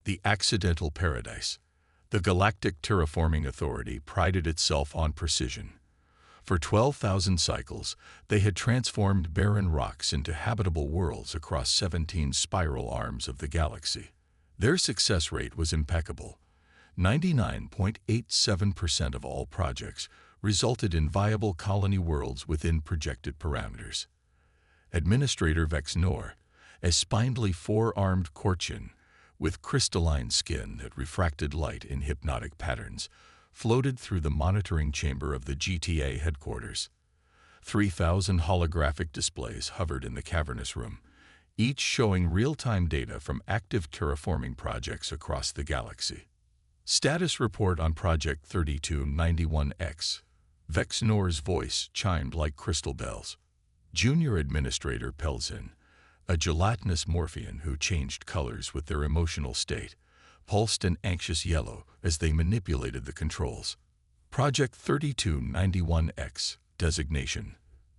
The accidental paradise. The Galactic Terraforming Authority prided itself on precision. For 12,000 cycles, they had transformed barren rocks into habitable worlds across 17 spiral arms of the galaxy. Their success rate was impeccable. 99.87% of all projects resulted in viable colony worlds within projected parameters. Administrator Vex Nor, a spindly four-armed Korchin with crystalline skin that refracted light in hypnotic patterns, floated through the monitoring chamber of the GTA headquarters. 3,000 holographic displays hovered in the cavernous room, each showing real-time data from active terraforming projects across the galaxy. Status report on Project 3291X. Vex Nor's voice chimed like crystal bells. Junior Administrator Pelzin, a gelatinous morphian who changed colors with their emotional state, pulsed an anxious yellow as they manipulated the controls. Project 3291X, designation,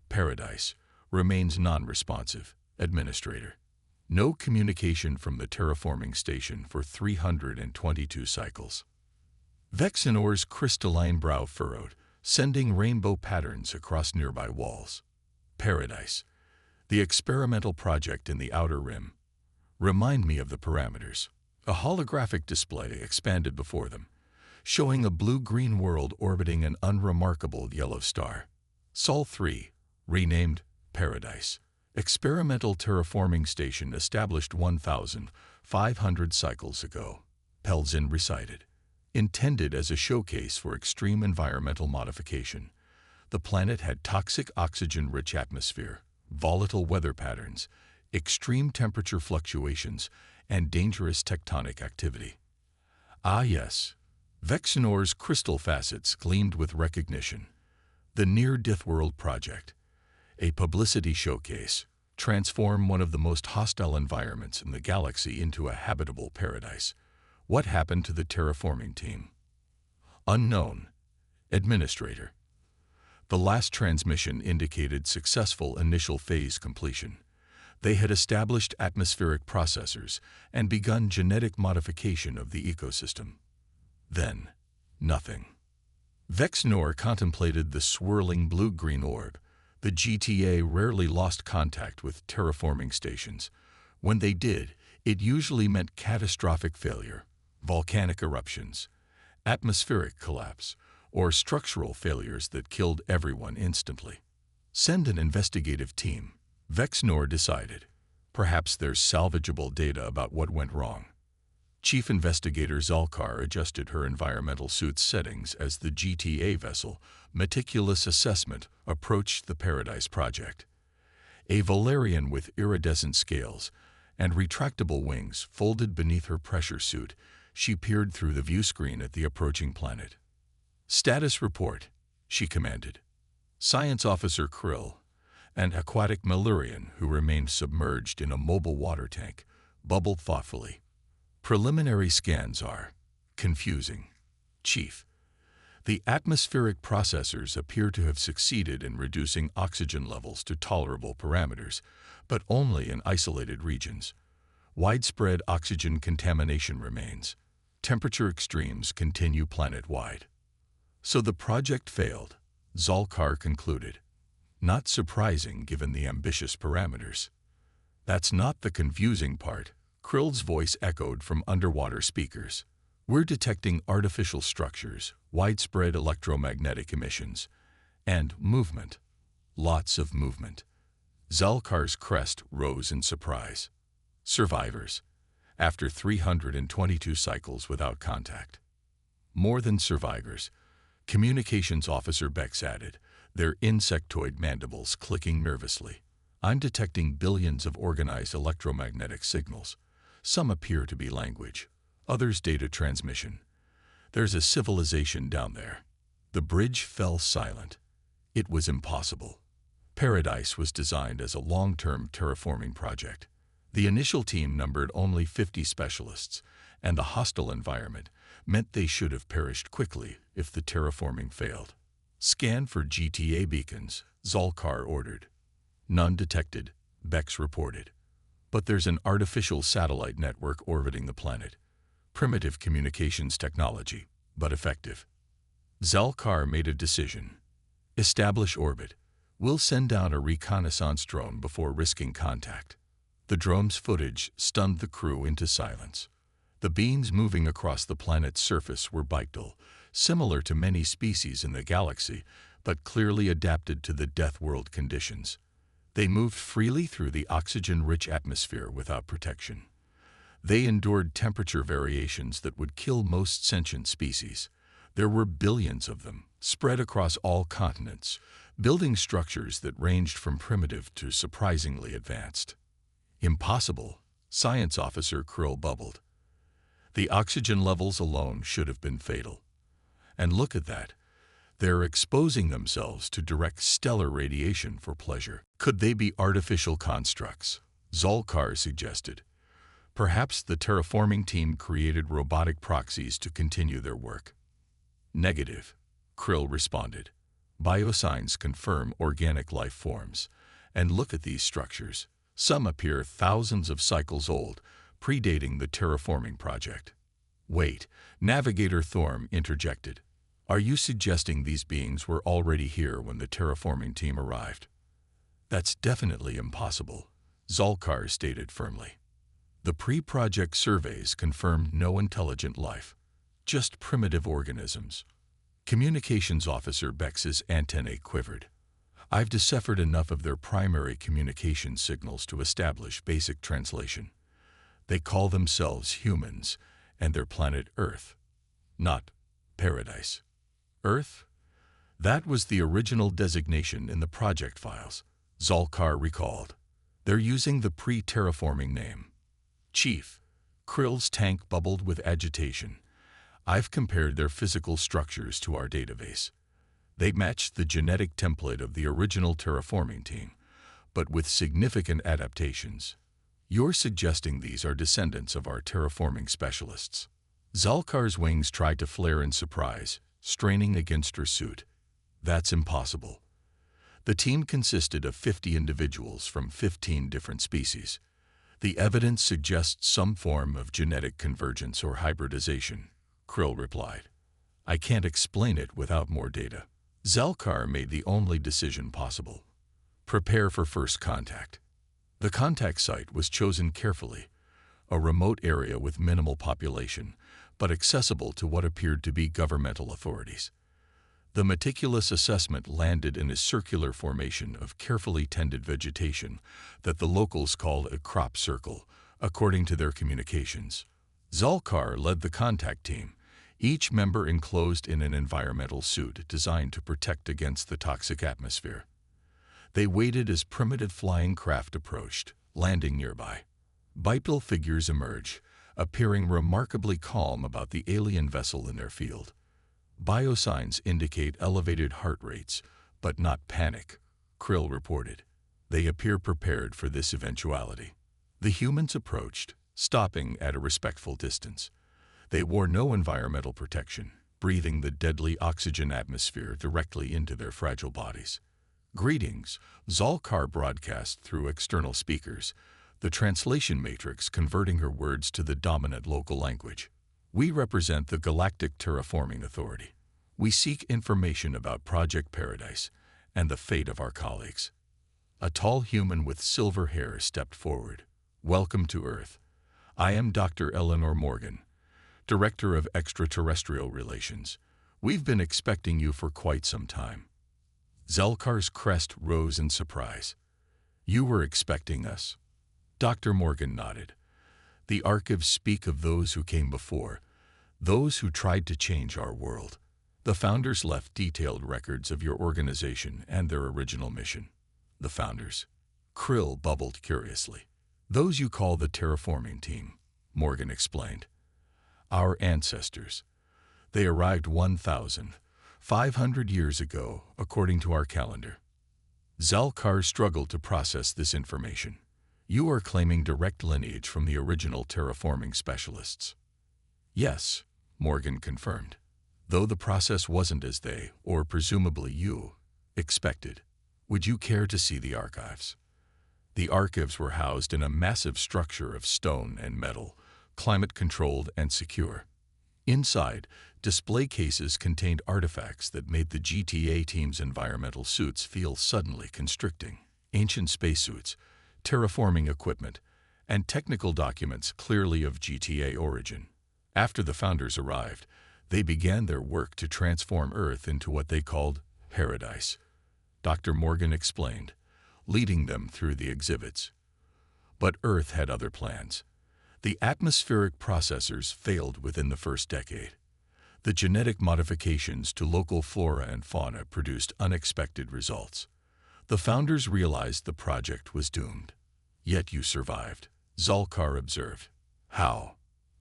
Paradise, remains non-responsive, Administrator. No communication from the terraforming station for 322 cycles. Vex Nor's crystalline brow furrowed, sending rainbow patterns across nearby walls. Paradise, the experimental project in the Outer Rim. Remind me of the parameters. A holographic display expanded before them, showing a blue-green world orbiting an unremarkable yellow star. Sol 3, renamed Paradise. Experimental terraforming station established 1,500 cycles ago, Pelzin recited. Intended as a showcase for extreme environmental modification, the planet had toxic oxygen-rich atmosphere, volatile weather patterns, extreme temperature fluctuations, and dangerous tectonic activity. Ah yes, Vex Nor's crystal facets gleamed with recognition. The Near-Death World Project, a publicity showcase, transform one of the most hostile environments in the galaxy into a habitable paradise. What happened to the terraforming team? Unknown. Administrator. The last transmission indicated successful initial phase completion. They had established atmospheric processors and begun genetic modification of the ecosystem. Then, nothing. Vex Nor contemplated the swirling blue-green orb. The GTA rarely lost contact with terraforming stations. When they did, it usually meant catastrophic failure, volcanic eruptions, atmospheric collapse, or structural failures that killed everyone instantly. Send an investigative team, Vex Nor decided. Perhaps there's salvageable data about what went wrong. Chief Investigator Zalkar adjusted her environmental suit's settings as the GTA vessel, Meticulous Assessment, approached the Paradise Project. A Valerian with iridescent scales and retractable wings folded beneath her pressure suit, she peered through the view screen at the approaching planet. Status report, she commanded. Science Officer Krill, an aquatic Malurian who remained submerged in a mobile water tank, bubbled thoughtfully. Preliminary scans are confusing. Chief, the atmospheric processors appear to have succeeded in reducing oxygen levels to tolerable parameters, but only in isolated regions. Widespread oxygen contamination remains. Temperature extremes continue planet-wide. So the project failed, Zalkar concluded. Not surprising given the ambitious parameters. That's not the confusing part, Krill's voice echoed from underwater speakers. We're detecting artificial structures, widespread electromagnetic emissions, and movement. Lots of movement. Zalkar's crest rose in surprise. Survivors, after 322 cycles without contact. More than survivors, Communications Officer Bex added, their insectoid mandibles clicking nervously. I'm detecting billions of organized electromagnetic signals. Some appear to be language, others data transmission. There's a civilization down there. The bridge fell silent. It was impossible. Paradise was designed as a long-term terraforming project. The initial team numbered only 50 specialists, and the hostile environment meant they should have perished quickly if the terraforming failed. Scan for GTA beacons, Zalkar ordered. None detected, Bex reported. But there's an artificial satellite network orbiting the planet. Primitive communications technology, but effective. Zalkar made a decision. Establish orbit. We'll send down a reconnaissance drone before risking contact. The drone's footage stunned the crew into silence. The beams moving across the planet's surface were bipedal, similar to many species in the galaxy, but clearly adapted to the death world conditions. They moved freely through the oxygen-rich atmosphere without protection. They endured temperature variations that would kill most sentient species. There were billions of them, spread across all continents, building structures that ranged from primitive to surprisingly advanced. Impossible, Science Officer Krill bubbled. The oxygen levels alone should have been fatal. And look at that. They're exposing themselves to direct stellar radiation for pleasure. Could they be artificial constructs? Zalkar suggested. Perhaps the terraforming team created robotic proxies to continue their work. Negative, Krill responded. Biosigns confirm organic life forms. And look at these structures. Some appear thousands of cycles old, predating the terraforming project. Wait, Navigator Thorm interjected. Are you suggesting these beings were already here when the terraforming team arrived? That's definitely impossible, Zalkar stated firmly. The pre-project surveys confirmed no intelligent life, just primitive organisms. Communications Officer Bex's antennae quivered. I've deciphered enough of their primary communication signals to establish basic translation. They call themselves humans and their planet Earth, not Paradise. Earth? That was the original designation in the project files, Zalkar recalled. They're using the pre-terraforming name. Chief, Krill's tank bubbled with agitation. I've compared their physical structures to our database. They match the genetic template of the original terraforming team, but with significant adaptations. You're suggesting these are descendants of our terraforming specialists. Zalkar's wings tried to flare in surprise, straining against her suit. That's impossible. The team consisted of 50 individuals from 15 different species. The evidence suggests some form of genetic convergence or hybridization, Krill replied. I can't explain it without more data. Zalkar made the only decision possible. Prepare for first contact. The contact site was chosen carefully, a remote area with minimal population, but accessible to what appeared to be governmental authorities. The meticulous assessment landed in a circular formation of carefully tended vegetation that the locals called a crop circle, according to their communications. Zalkar led the contact team, each member enclosed in an environmental suit designed to protect against the toxic atmosphere. They waited as primitive flying craft approached, landing nearby. Bipedal figures emerge, appearing remarkably calm about the alien vessel in their field. Biosigns indicate elevated heart rates, but not panic, Krill reported. They appear prepared for this eventuality. The humans approached, stopping at a respectful distance. They wore no environmental protection, breathing the deadly oxygen atmosphere directly into their fragile bodies. Greetings, Zalkar broadcast through external speakers, the translation matrix converting her words to the dominant local language. We represent the Galactic Terraforming Authority. We seek information about Project Paradise and the fate of our colleagues. A tall human with silver hair stepped forward. Welcome to Earth. I am Dr. Eleanor Morgan, Director of Extraterrestrial Relations. We've been expecting you for quite some time. Zalkar's crest rose in surprise. You were expecting us? Dr. Morgan nodded. The archives speak of those who came before, those who tried to change our world. The founders left detailed records of your organization and their original mission. The founders? Krill bubbled curiously. Those you call the terraforming team, Morgan explained. Our ancestors. They arrived 1,500 years ago, according to our calendar. Zalkar struggled to process this information. You are claiming direct lineage from the original terraforming specialists. Yes, Morgan confirmed, though the process wasn't as they, or presumably you, expected. Would you care to see the archives? The archives were housed in a massive structure of stone and metal, climate-controlled and secure. Inside, display cases contained artifacts that made the GTA team's environmental suits feel suddenly constricting. Ancient spacesuits, terraforming equipment, and technical documents clearly of GTA origin. After the founders arrived, they began their work to transform Earth into what they called paradise. Dr. Morgan explained, leading them through the exhibits. But Earth had other plans. The atmospheric processors failed within the first decade. The genetic modifications to local flora and fauna produced unexpected results. The founders realized the project was doomed. Yet you survived, Zalkar observed. How?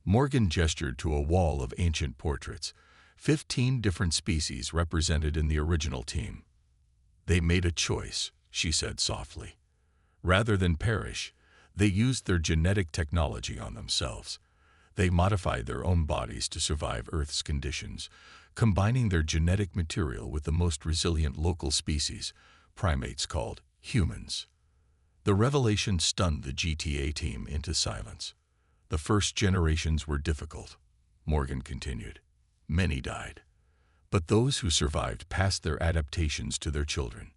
Morgan gestured to a wall of ancient portraits, 15 different species represented in the original team. They made a choice, she said softly. Rather than perish, they used their genetic technology on themselves. They modified their own bodies to survive Earth's conditions, combining their genetic material with the most resilient local species, primates called humans. The revelation stunned the GTA team into silence. The first generations were difficult, Morgan continued. Many died. But those who survived passed their adaptations to their children.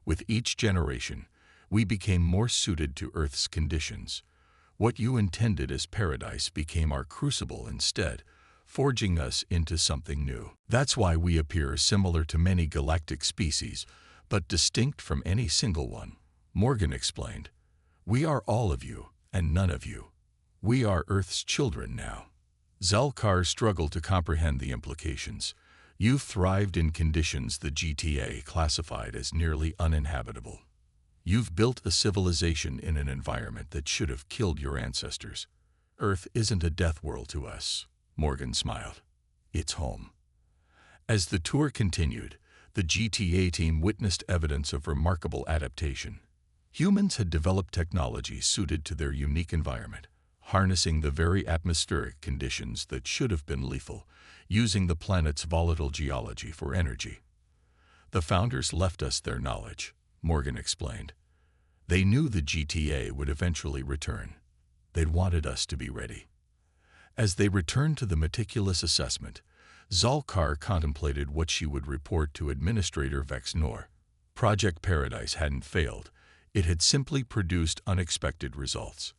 With each generation, we became more suited to Earth's conditions. What you intended as paradise became our crucible instead, forging us into something new. That's why we appear similar to many galactic species, but distinct from any single one, Morgan explained. We are all of you, and none of you. We are Earth's children now. Zalkar struggled to comprehend the implications. You thrived in conditions the GTA classified as nearly uninhabitable. You've built a civilization in an environment that should have killed your ancestors. Earth isn't a death world to us, Morgan smiled. It's home. As the tour continued, the GTA team witnessed evidence of remarkable adaptation. Humans had developed technology suited to their unique environment, harnessing the very atmospheric conditions that should have been lethal, using the planet's volatile geology for energy. The founders left us their knowledge, Morgan explained. They knew the GTA would eventually return. They'd wanted us to be ready. As they returned to the meticulous assessment, Zalkar contemplated what she would report to Administrator Vex Nor. Project Paradise hadn't failed. It had simply produced unexpected results.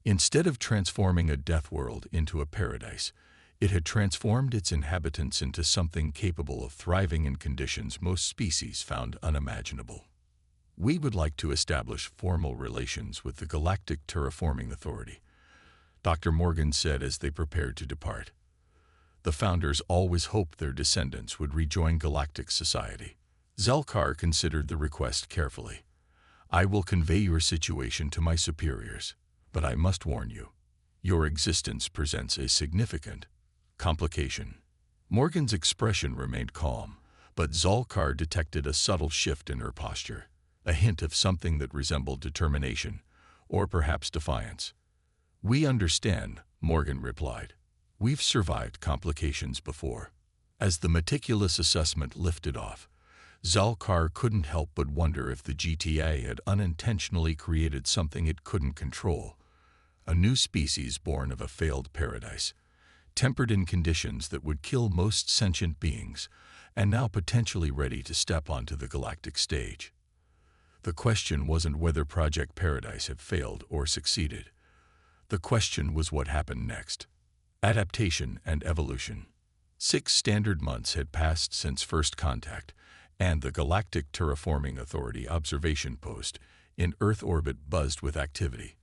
Instead of transforming a death world into a paradise, it had transformed its inhabitants into something capable of thriving in conditions most species found unimaginable. We would like to establish formal relations with the Galactic Terraforming Authority, Dr. Morgan said as they prepared to depart. The founders always hoped their descendants would rejoin galactic society. Zalkar considered the request carefully. I will convey your situation to my superiors, but I must warn you, your existence presents a significant complication. Morgan's expression remained calm, but Zalkar detected a subtle shift in her posture, a hint of something that resembled determination, or perhaps defiance. We understand, Morgan replied. We've survived complications before. As the meticulous assessment lifted off, Zalkar couldn't help but wonder if the GTA had unintentionally created something it couldn't control, a new species born of a failed paradise, tempered in conditions that would kill most sentient beings, and now potentially ready to step onto the galactic stage. The question wasn't whether Project Paradise had failed or succeeded. The question was what happened next. Adaptation and evolution. 6 standard months had passed since first contact, and the Galactic Terraforming Authority observation post in Earth orbit buzzed with activity.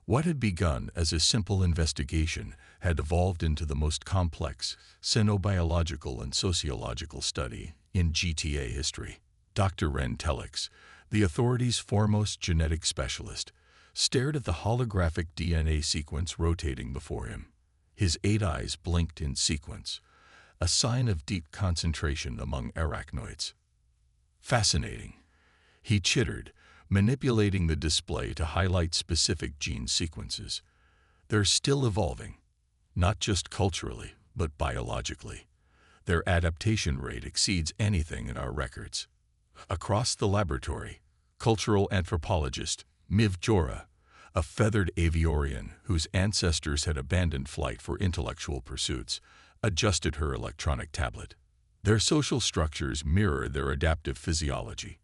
What had begun as a simple investigation had evolved into the most complex xenobiological and sociological study in GTA history. Dr. Ren Telix, the authority's foremost genetic specialist, stared at the holographic DNA sequence rotating before him. His 8 eyes blinked in sequence, a sign of deep concentration among arachnoids. Fascinating, he chittered, manipulating the display to highlight specific gene sequences. They're still evolving, not just culturally, but biologically. Their adaptation rate exceeds anything in our records. Across the laboratory, cultural anthropologist Miv Jora, a feathered aviorian whose ancestors had abandoned flight for intellectual pursuits, adjusted her electronic tablet. Their social structures mirror their adaptive physiology.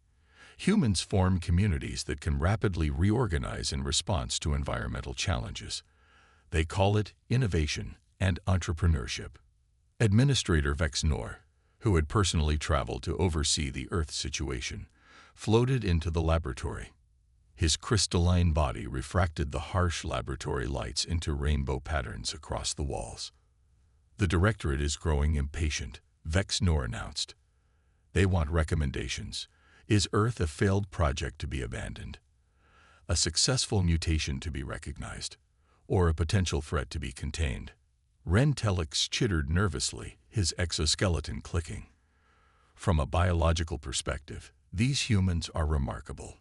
Humans form communities that can rapidly reorganize in response to environmental challenges. They call it innovation and entrepreneurship. Administrator Vex Nor, who had personally traveled to oversee the Earth situation, floated into the laboratory. His crystalline body refracted the harsh laboratory lights into rainbow patterns across the walls. "The Directorate is growing impatient," Vex Nor announced. "They want recommendations. Is Earth a failed project to be abandoned? A successful mutation to be recognized? Or a potential threat to be contained?" Ren Telix chittered nervously, his exoskeleton clicking. "From a biological perspective, these humans are remarkable.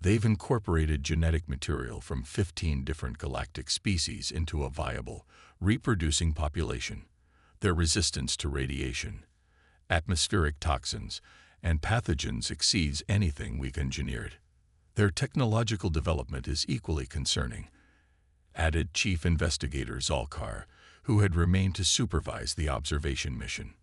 They've incorporated genetic material from 15 different galactic species into a viable, reproducing population. Their resistance to radiation, atmospheric toxins, and pathogens exceeds anything we've engineered. Their technological development is equally concerning," added Chief Investigator Zalkar, who had remained to supervise the observation mission.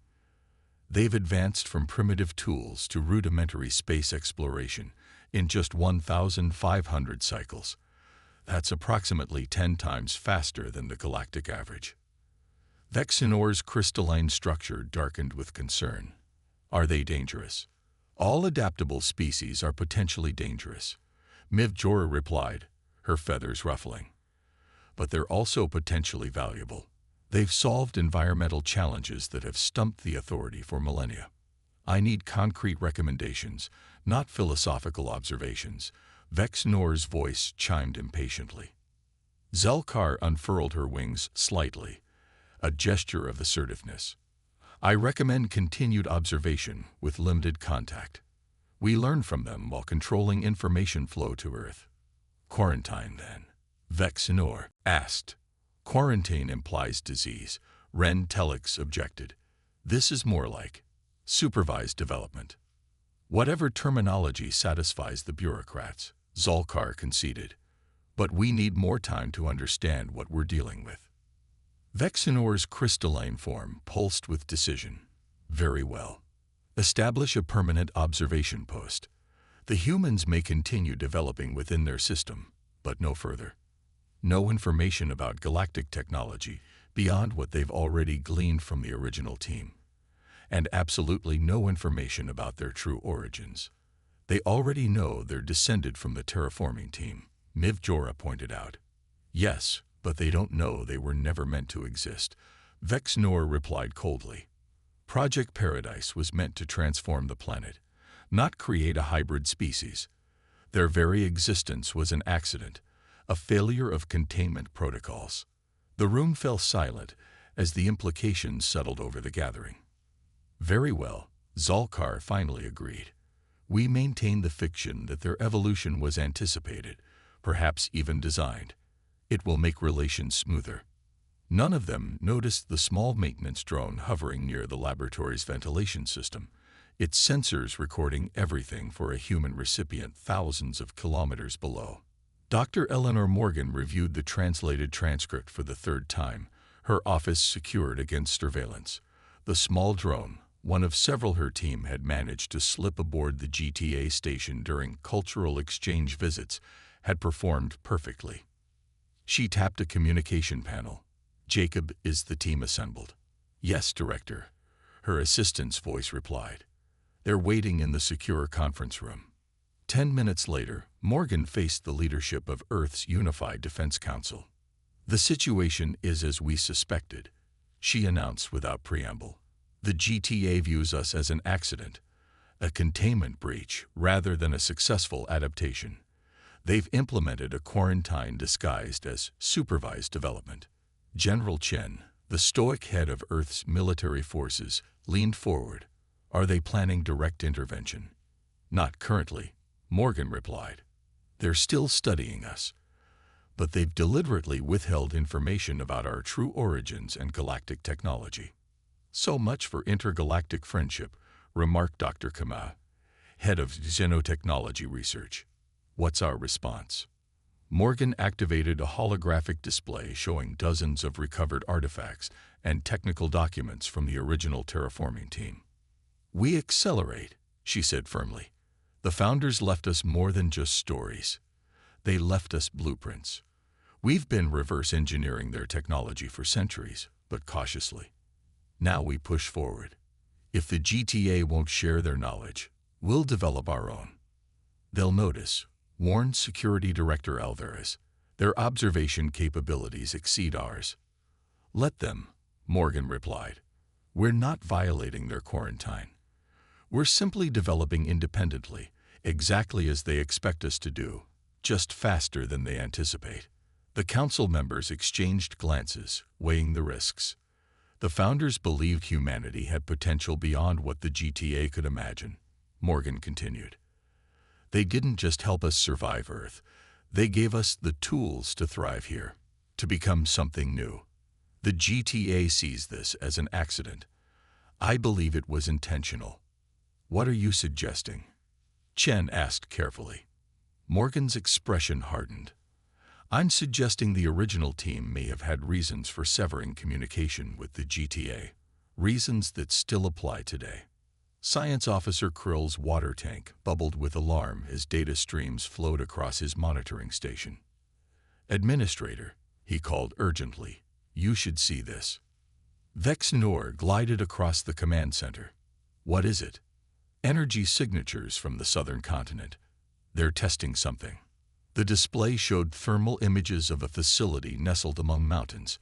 "They've advanced from primitive tools to rudimentary space exploration in just 1,500 cycles. That's approximately 10 times faster than the galactic average." Vex Nor's crystalline structure darkened with concern. "Are they dangerous?" "All adaptable species are potentially dangerous," Miv Jorah replied, her feathers ruffling. "But they're also potentially valuable. They've solved environmental challenges that have stumped the Authority for millennia. I need concrete recommendations, not philosophical observations." Vex Nor's voice chimed impatiently. Zelkar unfurled her wings slightly, a gesture of assertiveness. "I recommend continued observation with limited contact. We learn from them while controlling information flow to Earth." "Quarantine, then?" Vex Nor asked. "Quarantine implies disease," Ren Telix objected. "This is more like supervised development." "Whatever terminology satisfies the bureaucrats," Zalkar conceded. "But we need more time to understand what we're dealing with." Vex Nor's crystalline form pulsed with decision. "Very well. Establish a permanent observation post. The humans may continue developing within their system, but no further. No information about galactic technology beyond what they've already gleaned from the original team. And absolutely no information about their true origins. They already know they're descended from the terraforming team," Miv Jorah pointed out. "Yes, but they don't know they were never meant to exist," Vex Nor replied coldly. "Project Paradise was meant to transform the planet, not create a hybrid species. Their very existence was an accident, a failure of containment protocols." The room fell silent as the implications settled over the gathering. "Very well," Zalkar finally agreed. "We maintain the fiction that their evolution was anticipated, perhaps even designed. It will make relations smoother." None of them noticed the small maintenance drone hovering near the laboratory's ventilation system, its sensors recording everything for a human recipient thousands of kilometers below. Dr. Eleanor Morgan reviewed the translated transcript for the third time, her office secured against surveillance. The small drone, one of several her team had managed to slip aboard the GTA station during cultural exchange visits, had performed perfectly. She tapped a communication panel. "Jacob, is the team assembled?" "Yes, Director," her assistant's voice replied. "They're waiting in the secure conference room." 10 minutes later, Morgan faced the leadership of Earth's Unified Defense Council. "The situation is as we suspected," she announced without preamble. "The GTA views us as an accident, a containment breach rather than a successful adaptation. They've implemented a quarantine disguised as supervised development." General Chen, the stoic head of Earth's military forces, leaned forward. "Are they planning direct intervention?" "Not currently," Morgan replied. "They're still studying us, but they've deliberately withheld information about our true origins and galactic technology." "So much for intergalactic friendship," remarked Dr. Kama, head of xenotechnology research. "What's our response?" Morgan activated a holographic display showing dozens of recovered artifacts and technical documents from the original terraforming team. "We accelerate," she said firmly. "The founders left us more than just stories. They left us blueprints. We've been reverse engineering their technology for centuries, but cautiously. Now we push forward. If the GTA won't share their knowledge, we'll develop our own." "They'll notice," warned Security Director Alvarez. "Their observation capabilities exceed ours." "Let them," Morgan replied. "We're not violating their quarantine. We're simply developing independently, exactly as they expect us to do, just faster than they anticipate." The council members exchanged glances, weighing the risks. The founders believed humanity had potential beyond what the GTA could imagine, Morgan continued. "They didn't just help us survive Earth. They gave us the tools to thrive here, to become something new. The GTA sees this as an accident. I believe it was intentional." "What are you suggesting?" Chen asked carefully. Morgan's expression hardened. "I'm suggesting the original team may have had reasons for severing communication with the GTA, reasons that still apply today." Science Officer Krill's water tank bubbled with alarm as data streams flowed across his monitoring station. "Administrator," he called urgently, "you should see this." Vex Nor glided across the command center. "What is it?" "Energy signatures from the southern continent. They're testing something." The display showed thermal images of a facility nestled among mountains.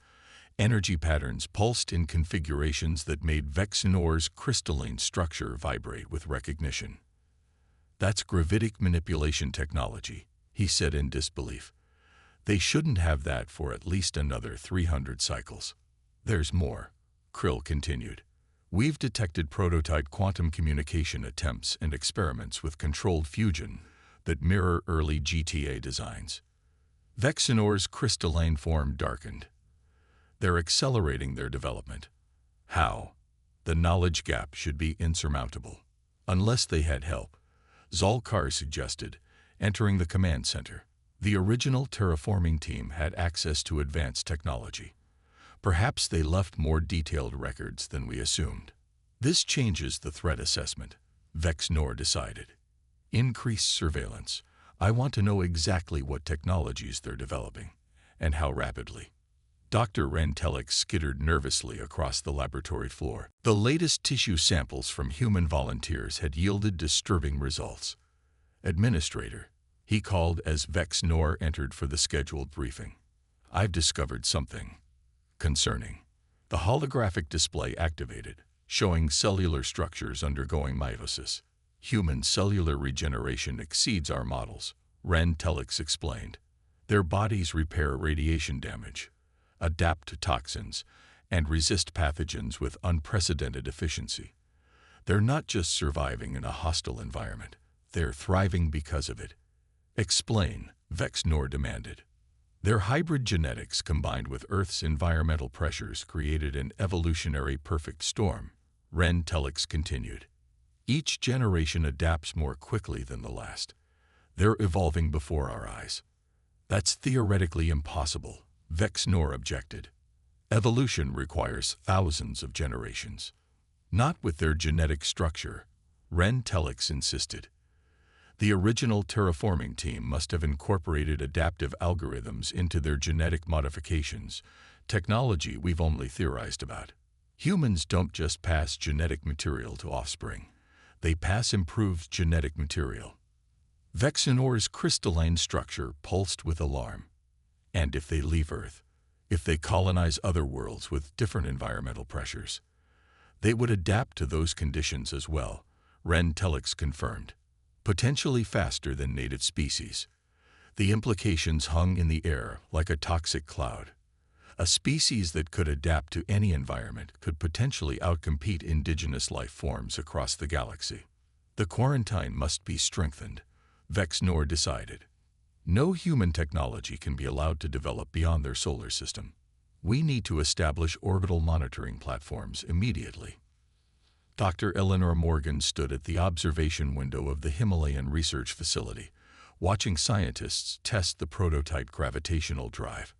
Energy patterns pulsed in configurations that made Vex Nor's crystalline structure vibrate with recognition. "That's gravitic manipulation technology," he said in disbelief. "They shouldn't have that for at least another 300 cycles." "There's more," Krill continued. "We've detected prototype quantum communication attempts and experiments with controlled fusion that mirror early GTA designs." Vexenor's crystalline form darkened. "They're accelerating their development." "How?" "The knowledge gap should be insurmountable." "Unless they had help," Zalkar suggested, entering the command center. "The original terraforming team had access to advanced technology. Perhaps they left more detailed records than we assumed." "This changes the threat assessment," Vex Nor decided. "Increased surveillance. I want to know exactly what technologies they're developing, and how rapidly." Dr. Rantelix skittered nervously across the laboratory floor. The latest tissue samples from human volunteers had yielded disturbing results. "Administrator," he called as Vex Nor entered for the scheduled briefing. "I've discovered something concerning." The holographic display activated, showing cellular structures undergoing mitosis. "Human cellular regeneration exceeds our models," Rantelix explained. "Their bodies repair radiation damage, adapt to toxins, and resist pathogens with unprecedented efficiency. They're not just surviving in a hostile environment, they're thriving because of it." "Explain," Vex Nor demanded. "Their hybrid genetics combined with Earth's environmental pressures created an evolutionary perfect storm," Rantelix continued. "Each generation adapts more quickly than the last. They're evolving before our eyes." "That's theoretically impossible," Vex Nor objected. "Evolution requires thousands of generations." "Not with their genetic structure," Rantelix insisted. "The original terraforming team must have incorporated adaptive algorithms into their genetic modifications, technology we've only theorized about. Humans don't just pass genetic material to offspring. They pass improved genetic material." Vexenor's crystalline structure pulsed with alarm. "And if they leave Earth, if they colonize other worlds with different environmental pressures, they would adapt to those conditions as well," Rantelix confirmed. "Potentially faster than native species." The implications hung in the air like a toxic cloud. A species that could adapt to any environment could potentially outcompete indigenous life forms across the galaxy. "The quarantine must be strengthened," Vex Nor decided. "No human technology can be allowed to develop beyond their solar system. We need to establish orbital monitoring platforms immediately." Dr. Eleanor Morgan stood at the observation window of the Himalayan Research Facility, watching scientists test the prototype gravitational drive.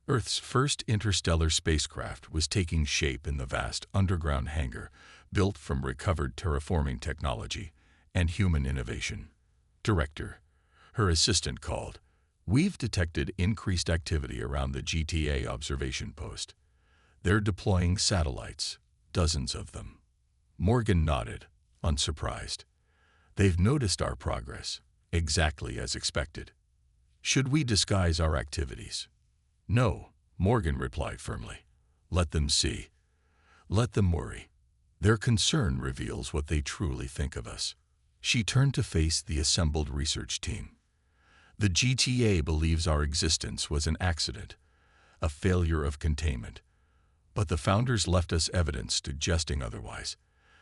Earth's first interstellar spacecraft was taking shape in the vast underground hangar built from recovered terraforming technology and human innovation. Director, her assistant called. We've detected increased activity around the GTA observation post. They're deploying satellites, dozens of them. Morgan nodded, unsurprised. They've noticed our progress, exactly as expected. Should we disguise our activities? No, Morgan replied firmly. Let them see. Let them worry. Their concern reveals what they truly think of us. She turned to face the assembled research team. The GTA believes our existence was an accident, a failure of containment. But the founders left us evidence suggesting otherwise.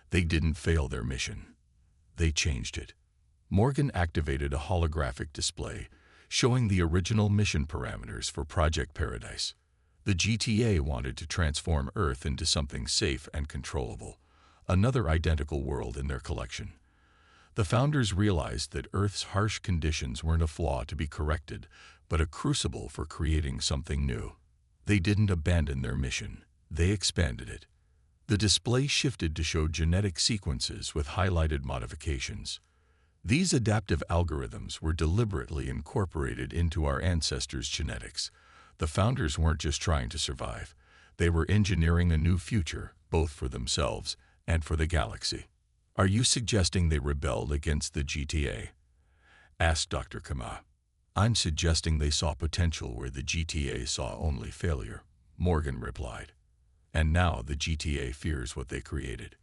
They didn't fail their mission. They changed it. Morgan activated a holographic display showing the original mission parameters for Project Paradise. The GTA wanted to transform Earth into something safe and controllable, another identical world in their collection. The founders realized that Earth's harsh conditions weren't a flaw to be corrected, but a crucible for creating something new. They didn't abandon their mission. They expanded it. The display shifted to show genetic sequences with highlighted modifications. These adaptive algorithms were deliberately incorporated into our ancestors' genetics. The founders weren't just trying to survive. They were engineering a new future, both for themselves and for the galaxy. Are you suggesting they rebelled against the GTA? Asked Dr. Kama. I'm suggesting they saw potential where the GTA saw only failure, Morgan replied. And now the GTA fears what they created.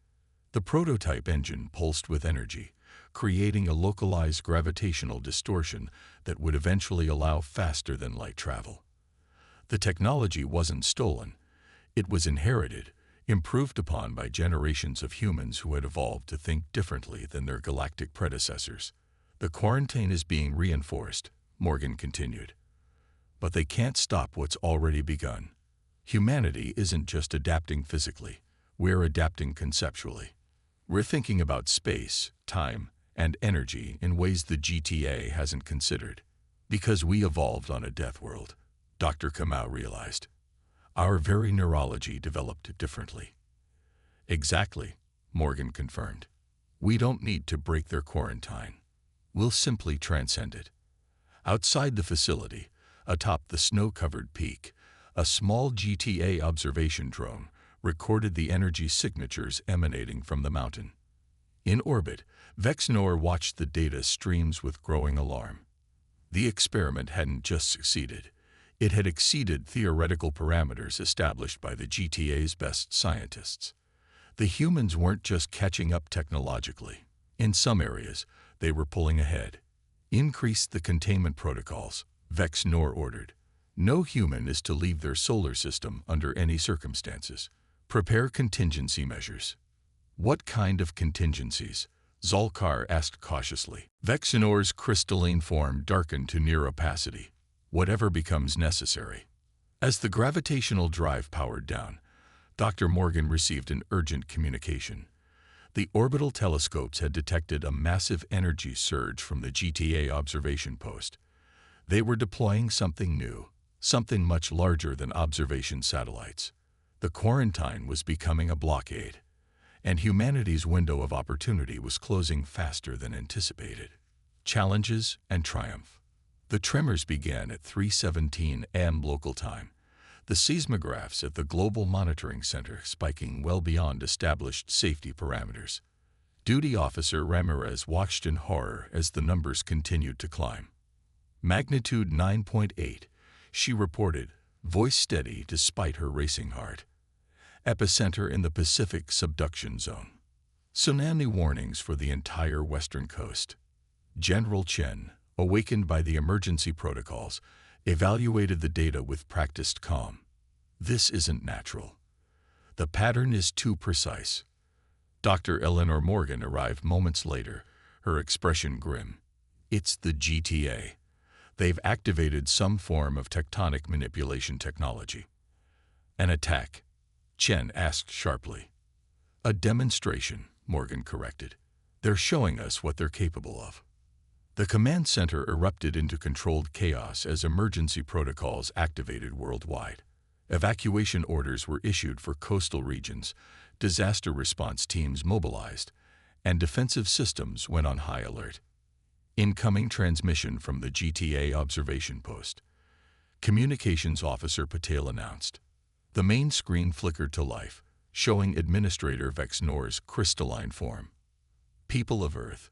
The prototype engine pulsed with energy, creating a localized gravitational distortion that would eventually allow faster-than-light travel. The technology wasn't stolen. It was inherited, improved upon by generations of humans who had evolved to think differently than their galactic predecessors. The quarantine is being reinforced, Morgan continued. But they can't stop what's already begun. Humanity isn't just adapting physically. We're adapting conceptually. We're thinking about space, time, and energy in ways the GTA hasn't considered. Because we evolved on a death world, Dr. Kamau realized. Our very neurology developed differently. Exactly, Morgan confirmed. We don't need to break their quarantine. We'll simply transcend it. Outside the facility, atop the snow-covered peak, a small GTA observation drone recorded the energy signatures emanating from the mountain. In orbit, Vexnor watched the data streams with growing alarm. The experiment hadn't just succeeded. It had exceeded theoretical parameters established by the GTA's best scientists. The humans weren't just catching up technologically. In some areas, they were pulling ahead. Increase the containment protocols, Vexnor ordered. No human is to leave their solar system under any circumstances. Prepare contingency measures. What kind of contingencies? Zolkar asked cautiously. Vexnor's crystalline form darkened to near opacity. Whatever becomes necessary. As the gravitational drive powered down, Dr. Morgan received an urgent communication. The orbital telescopes had detected a massive energy surge from the GTA observation post. They were deploying something new, something much larger than observation satellites. The quarantine was becoming a blockade, and humanity's window of opportunity was closing faster than anticipated. Challenges and triumph. The tremors began at 3:17 a.m. local time, the seismographs at the Global Monitoring Center spiking well beyond established safety parameters. Duty Officer Ramirez watched in horror as the numbers continued to climb. Magnitude 9.8, she reported, voice steady despite her racing heart. Epicenter in the Pacific subduction zone. Tsunami warnings for the entire western coast. General Chen, awakened by the emergency protocols, evaluated the data with practiced calm. This isn't natural. The pattern is too precise. Dr. Eleanor Morgan arrived moments later, her expression grim. It's the GTA. They've activated some form of tectonic manipulation technology. An attack? Chen asked sharply. A demonstration, Morgan corrected. They're showing us what they're capable of. The command center erupted into controlled chaos as emergency protocols activated worldwide. Evacuation orders were issued for coastal regions, disaster response teams mobilized, and defensive systems went on high alert. Incoming transmission from the GTA observation post. Communications Officer Patel announced. The main screen flickered to life, showing Administrator Vex Nor's crystalline form. People of Earth,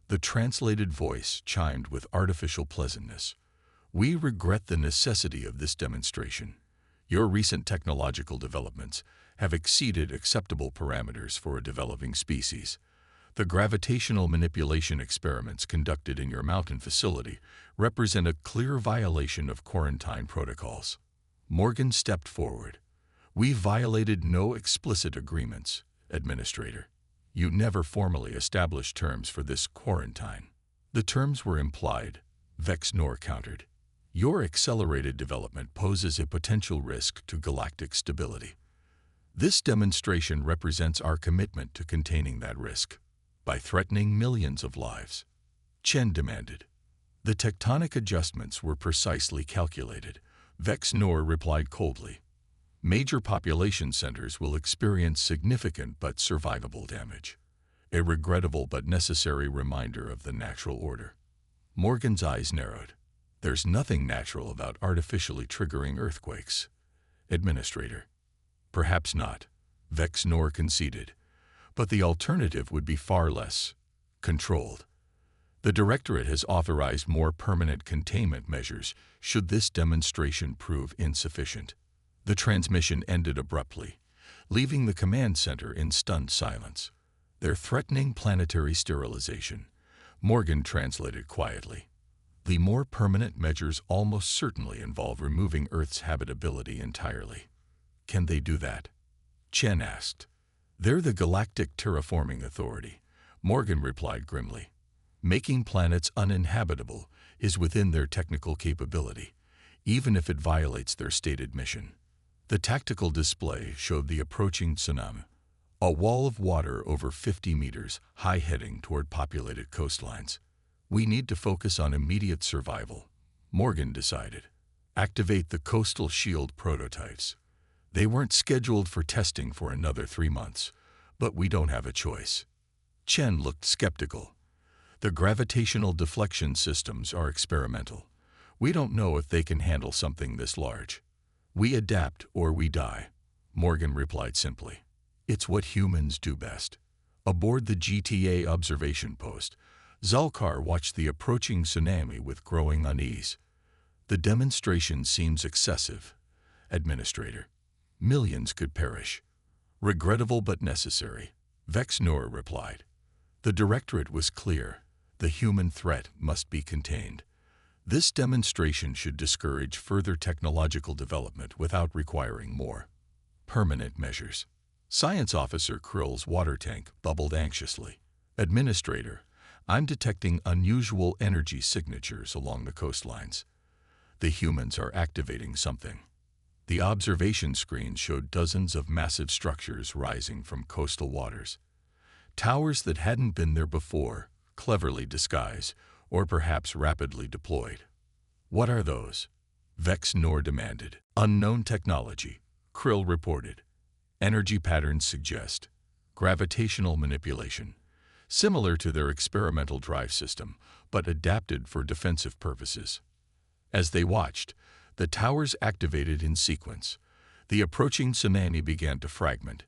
the translated voice chimed with artificial pleasantness. We regret the necessity of this demonstration. Your recent technological developments have exceeded acceptable parameters for a developing species. The gravitational manipulation experiments conducted in your mountain facility represent a clear violation of quarantine protocols. Morgan stepped forward. We violated no explicit agreements, Administrator. You never formally established terms for this quarantine. The terms were implied, Vex Nor countered. Your accelerated development poses a potential risk to galactic stability. This demonstration represents our commitment to containing that risk by threatening millions of lives. Chen demanded. The tectonic adjustments were precisely calculated, Vex Nor replied coldly. Major population centers will experience significant but survivable damage. A regrettable but necessary reminder of the natural order. Morgan's eyes narrowed. There's nothing natural about artificially triggering earthquakes. Administrator. Perhaps not, Vex Nor conceded, but the alternative would be far less controlled. The Directorate has authorized more permanent containment measures should this demonstration prove insufficient. The transmission ended abruptly, leaving the command center in stunned silence. They're threatening planetary sterilization, Morgan translated quietly. The more permanent measures almost certainly involve removing Earth's habitability entirely. Can they do that? Chen asked. They're the Galactic Terraforming Authority, Morgan replied grimly. Making planets uninhabitable is within their technical capability, even if it violates their stated mission. The tactical display showed the approaching tsunami, a wall of water over 50 meters high heading toward populated coastlines. We need to focus on immediate survival, Morgan decided. Activate the coastal shield prototypes. They weren't scheduled for testing for another 3 months, but we don't have a choice. Chen looked skeptical. The gravitational deflection systems are experimental. We don't know if they can handle something this large. We adapt or we die, Morgan replied simply. It's what humans do best. Aboard the GTA observation post, Zalkar watched the approaching tsunami with growing unease. The demonstration seems excessive, Administrator. Millions could perish. Regrettable but necessary, Vex Nor replied. The Directorate was clear. The human threat must be contained. This demonstration should discourage further technological development without requiring more permanent measures. Science Officer Krill's water tank bubbled anxiously. Administrator, I'm detecting unusual energy signatures along the coastlines. The humans are activating something. The observation screen showed dozens of massive structures rising from coastal waters. Towers that hadn't been there before, cleverly disguised, or perhaps rapidly deployed. What are those? Vex Nor demanded. Unknown technology, Krill reported. Energy patterns suggest gravitational manipulation, similar to their experimental drive system, but adapted for defensive purposes. As they watched, the towers activated in sequence. The approaching tsunami began to fragment.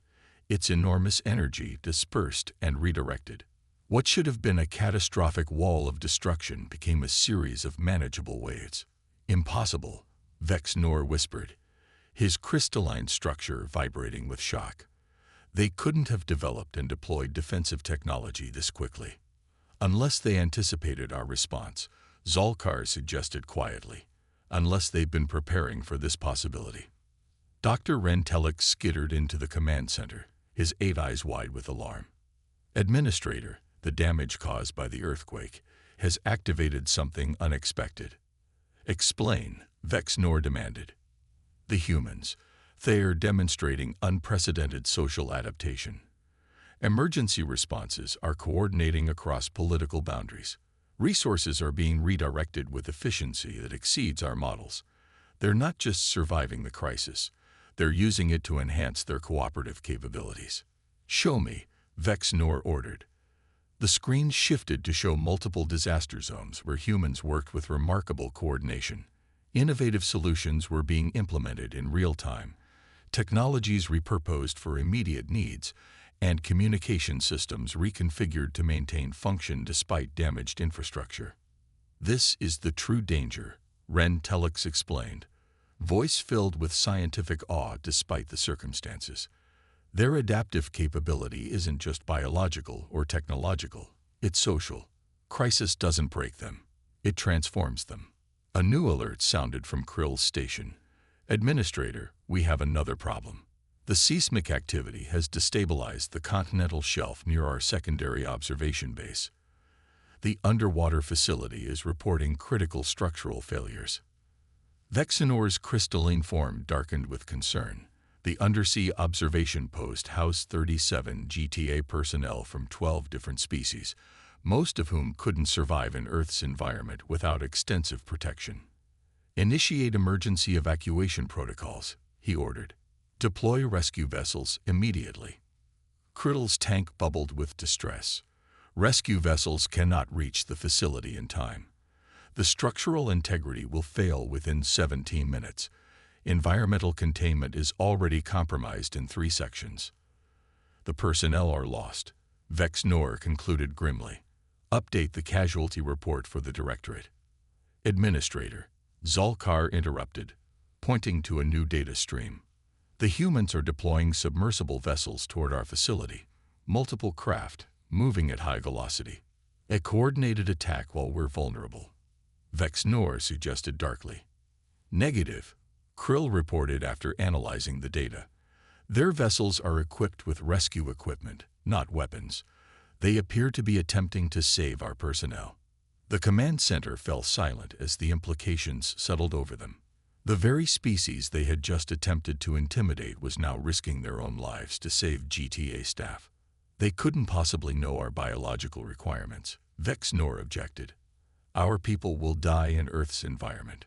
Its enormous energy dispersed and redirected. What should have been a catastrophic wall of destruction became a series of manageable waves. Impossible, Vex Nor whispered, his crystalline structure vibrating with shock. They couldn't have developed and deployed defensive technology this quickly. Unless they anticipated our response, Zalkar suggested quietly, unless they've been preparing for this possibility. Dr. Rentelik skittered into the command center, his 8 eyes wide with alarm. Administrator, the damage caused by the earthquake has activated something unexpected. Explain, Vex Nor demanded. The humans, they are demonstrating unprecedented social adaptation. Emergency responses are coordinating across political boundaries. Resources are being redirected with efficiency that exceeds our models. They're not just surviving the crisis, they're using it to enhance their cooperative capabilities. Show me, Vex Nor ordered. The screen shifted to show multiple disaster zones where humans worked with remarkable coordination. Innovative solutions were being implemented in real time, technologies repurposed for immediate needs, and communication systems reconfigured to maintain function despite damaged infrastructure. This is the true danger, Ren Telix explained, voice filled with scientific awe despite the circumstances. Their adaptive capability isn't just biological or technological, it's social. Crisis doesn't break them, it transforms them. A new alert sounded from Krill's station. Administrator, we have another problem. The seismic activity has destabilized the continental shelf near our secondary observation base. The underwater facility is reporting critical structural failures. Vexenor's crystalline form darkened with concern. The undersea observation post housed 37 GTA personnel from 12 different species, most of whom couldn't survive in Earth's environment without extensive protection. Initiate emergency evacuation protocols, he ordered. Deploy rescue vessels immediately. Kriddle's tank bubbled with distress. Rescue vessels cannot reach the facility in time. The structural integrity will fail within 17 minutes. Environmental containment is already compromised in 3 sections. The personnel are lost, Vex Nor concluded grimly. Update the casualty report for the Directorate. Administrator, Zalkar interrupted, pointing to a new data stream. The humans are deploying submersible vessels toward our facility, multiple craft, moving at high velocity. A coordinated attack while we're vulnerable, Vex Nor suggested darkly. Negative, Krill reported after analyzing the data. Their vessels are equipped with rescue equipment, not weapons. They appear to be attempting to save our personnel. The command center fell silent as the implications settled over them. The very species they had just attempted to intimidate was now risking their own lives to save GTA staff. They couldn't possibly know our biological requirements, Vex Nor objected. Our people will die in Earth's environment.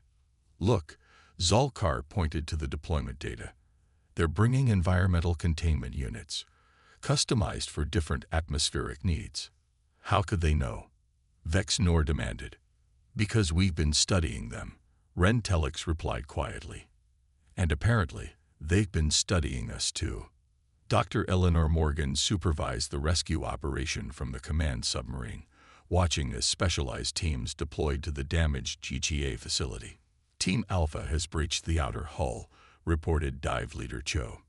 Look, Zalkar pointed to the deployment data. They're bringing environmental containment units, customized for different atmospheric needs. How could they know? Vex Nor demanded. Because we've been studying them, Ren Telix replied quietly. And apparently, they've been studying us too. Dr. Eleanor Morgan supervised the rescue operation from the command submarine, watching as specialized teams deployed to the damaged GTA facility. Team Alpha has breached the outer hull, reported Dive Leader Cho.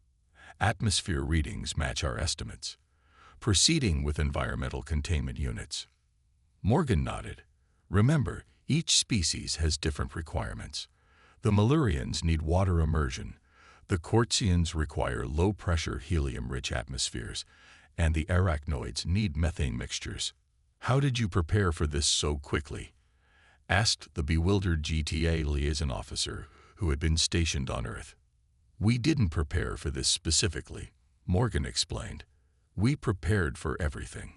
Atmosphere readings match our estimates. Proceeding with environmental containment units. Morgan nodded. Remember, each species has different requirements. The Malurians need water immersion, the Quartzians require low-pressure helium-rich atmospheres, and the arachnoids need methane mixtures. How did you prepare for this so quickly? Asked the bewildered GTA liaison officer who had been stationed on Earth. We didn't prepare for this specifically, Morgan explained. We prepared for everything.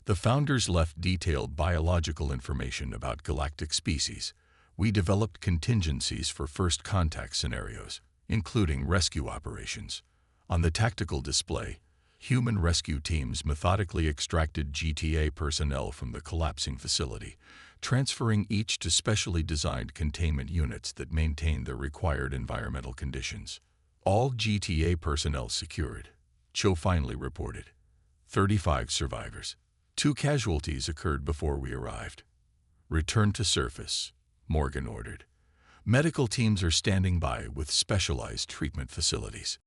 The founders left detailed biological information about galactic species. We developed contingencies for first contact scenarios, including rescue operations. On the tactical display, human rescue teams methodically extracted GTA personnel from the collapsing facility, transferring each to specially designed containment units that maintain their required environmental conditions. All GTA personnel secured, Cho finally reported. 35 survivors. 2 casualties occurred before we arrived. Return to surface, Morgan ordered. Medical teams are standing by with specialized treatment facilities.